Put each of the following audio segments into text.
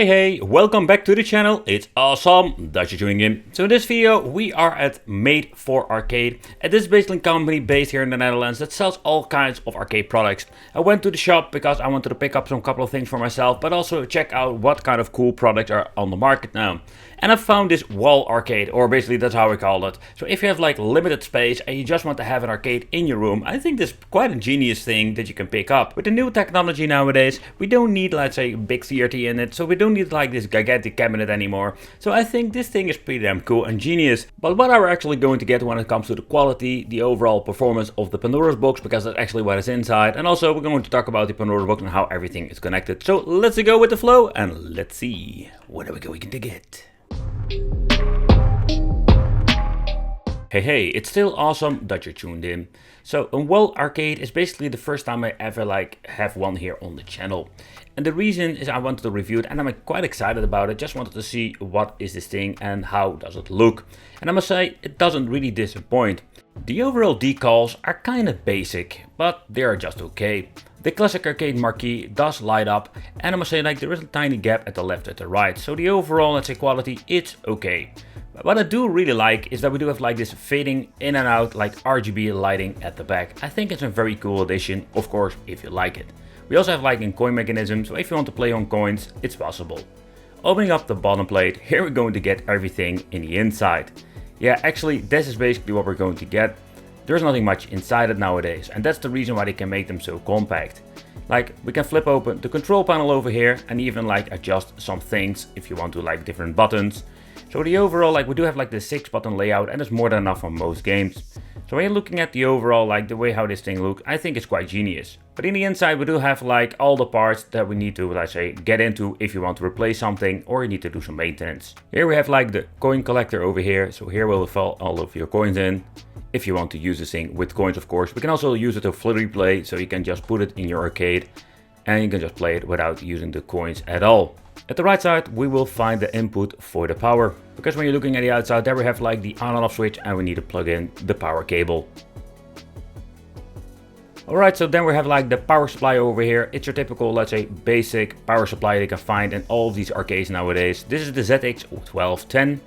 Hey, welcome back to the channel. It's awesome that you're tuning in. So in this video we are at Made for Arcade, and this is basically a company based here in the Netherlands that sells all kinds of arcade products. I went to the shop because I wanted to pick up some couple of things for myself, but also check out what kind of cool products are on the market now. And I found this wall arcade, or basically that's how we call it. So if you have like limited space and you just want to have an arcade in your room, I think this is quite a genius thing that you can pick up. With the new technology nowadays, we don't need, let's say, a big theater in it, so we don't need like this gigantic cabinet anymore. So I think this thing is pretty damn cool and genius. But what are we actually going to get when it comes to the quality, the overall performance of the Pandora's box, because that's actually what is inside. And also we're going to talk about the Pandora's box and how everything is connected. So let's go with the flow and let's see what are we going to get. Hey, it's still awesome that you're tuned in. So a wall arcade is basically the first time I ever have one here on the channel. And the reason is I wanted to review it and I'm quite excited about it. Just wanted to see what is this thing and how does it look. And I must say it doesn't really disappoint. The overall decals are kind of basic, but they are just okay. The classic arcade marquee does light up, and I must say there is a tiny gap at the left and the right, so the overall, let's say, quality, it's okay. But what I do really like is that we do have this fading in and out RGB lighting at the back. I think it's a very cool addition, of course, if you like it. We also have a coin mechanism, so if you want to play on coins, it's possible. Opening up the bottom plate, here we're going to get everything in the inside. Yeah, actually, this is basically what we're going to get. There's nothing much inside it nowadays, and that's the reason why they can make them so compact. We can flip open the control panel over here and even adjust some things if you want to different buttons. So the overall, we do have the 6-button layout, and it's more than enough for most games. So when you're looking at the overall, the way how this thing looks, I think it's quite genius. But in the inside we do have all the parts that we need to, let's say, get into if you want to replace something or you need to do some maintenance. Here we have the coin collector over here, so here will fall all of your coins in. If you want to use this thing with coins, of course. We can also use it to flurry play, so you can just put it in your arcade and you can just play it without using the coins at all. At the right side we will find the input for the power, because when you're looking at the outside there we have the on and off switch and we need to plug in the power cable. Alright, so then we have the power supply over here. It's your typical, let's say, basic power supply you can find in all of these arcades nowadays. This is the ZX1210.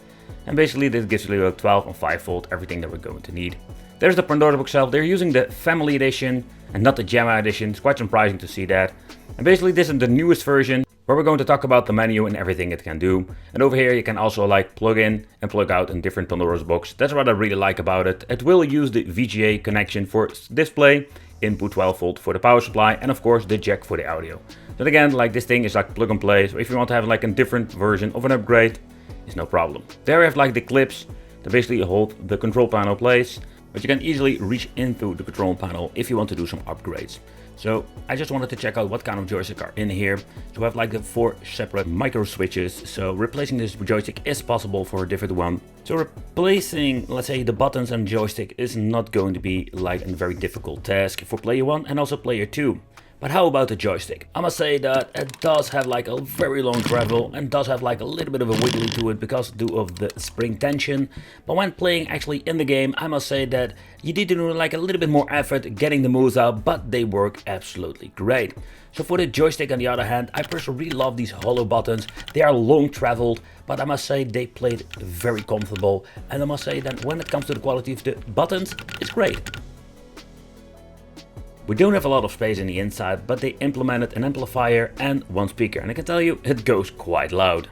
And basically this gives you a 12 and 5 volt, everything that we're going to need. There's the Pandora book itself. They're using the family edition and not the Gemma edition. It's quite surprising to see that. And basically this is the newest version, where we're going to talk about the menu and everything it can do. And over here you can also plug in and plug out in different Pandora's box. That's what I really like about it. It will use the VGA connection for display, input 12 volt for the power supply, and of course the jack for the audio. Then again, this thing is plug and play. So if you want to have a different version of an upgrade, it's no problem. There we have the clips that basically hold the control panel place, but you can easily reach into the control panel if you want to do some upgrades. So I just wanted to check out what kind of joystick are in here. So we have the 4 separate micro switches, so replacing this joystick is possible for a different one. So replacing, let's say, the buttons and joystick is not going to be a very difficult task for player 1 and also player 2. But how about the joystick? I must say that it does have a very long travel and does have a little bit of a wiggly to it because due of the spring tension. But when playing actually in the game, I must say that you need to do a little bit more effort getting the moves out, but they work absolutely great. So for the joystick on the other hand, I personally really love these hollow buttons. They are long traveled, but I must say they played very comfortable. And I must say that when it comes to the quality of the buttons, it's great. We don't have a lot of space in the inside, but they implemented an amplifier and one speaker, and I can tell you it goes quite loud.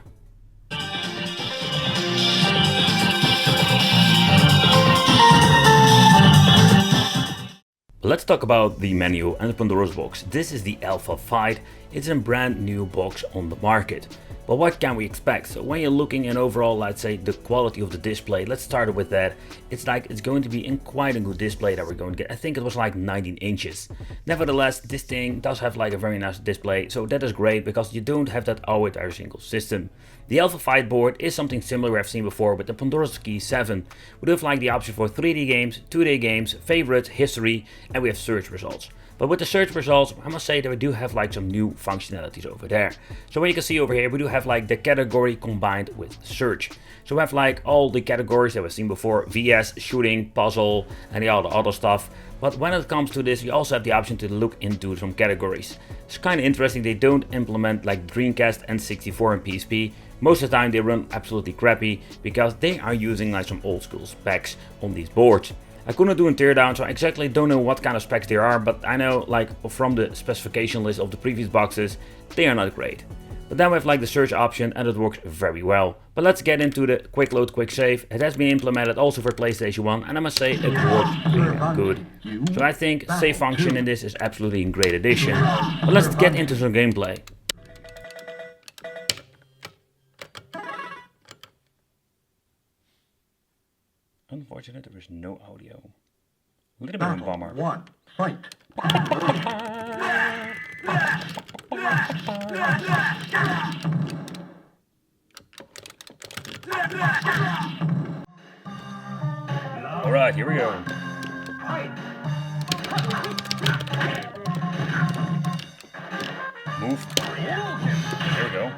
Let's talk about the menu and the Pandora's box. This is the Alpha Fight. It's a brand new box on the market. But what can we expect? So when you're looking at overall, let's say, the quality of the display, let's start with that. It's going to be in quite a good display that we're going to get. I think it was 19 inches. Nevertheless, this thing does have a very nice display, so that is great because you don't have that all with every single system. The Alpha Fight board is something similar I've seen before with the Pandora's Key 7. We do have the option for 3D games, 2D games, favorites, history, and we have search results. But with the search results, I must say that we do have like some new functionalities over there. So when you can see over here, we do have like the category combined with search. So we have like all the categories that we've seen before: VS, shooting, puzzle, and all the other stuff. But when it comes to this, you also have the option to look into some categories. It's kind of interesting, they don't implement like Dreamcast, N64 and PSP. Most of the time they run absolutely crappy because they are using like some old school specs on these boards. I couldn't do a teardown, so I exactly don't know what kind of specs there are, but I know like from the specification list of the previous boxes, they are not great. But then we have like the search option and it works very well. But let's get into the quick load, quick save. It has been implemented also for PlayStation 1 and I must say it works really good. So I think save function in this is absolutely a great addition. But let's get into some gameplay. Unfortunate, there is no audio. A little bit of a bummer. One, fight. Alright, here we go. Move. There we go.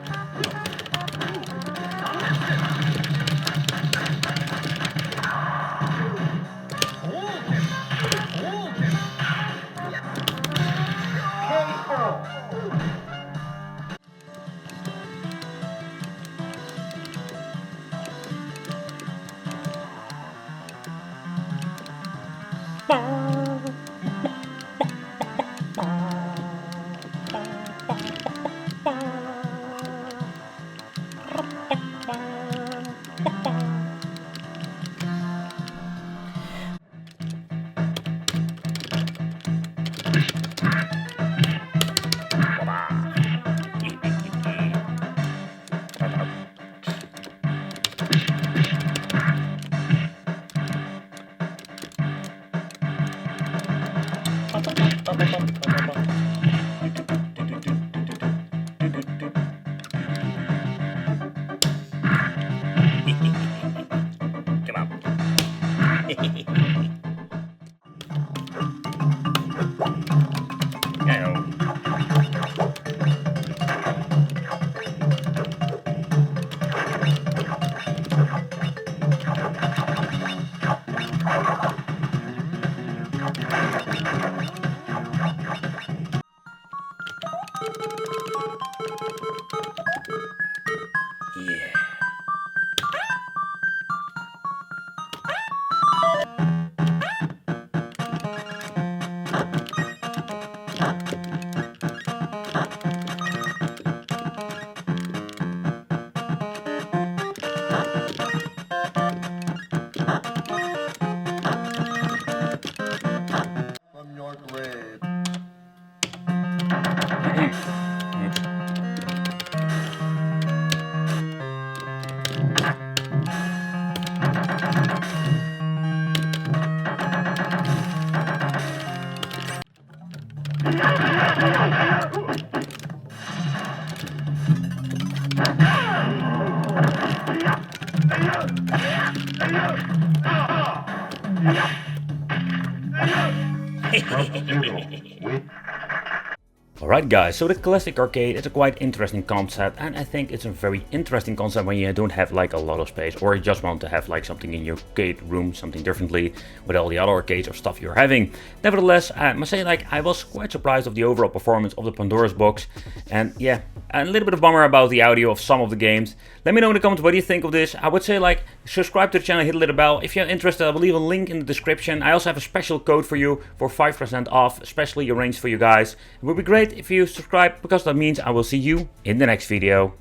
Alright guys, so the classic arcade is a quite interesting concept, and I think it's a very interesting concept when you don't have like a lot of space, or you just want to have like something in your arcade room, something differently with all the other arcades or stuff you're having. Nevertheless, I must say like I was quite surprised of the overall performance of the Pandora's box, and yeah, a little bit of bummer about the audio of some of the games. Let me know in the comments what do you think of this. I would say like subscribe to the channel, hit the little bell. If you're interested, I will leave a link in the description. I also have a special code for you for 5% off, especially arranged for you guys. It would be great if you subscribe, because that means I will see you in the next video.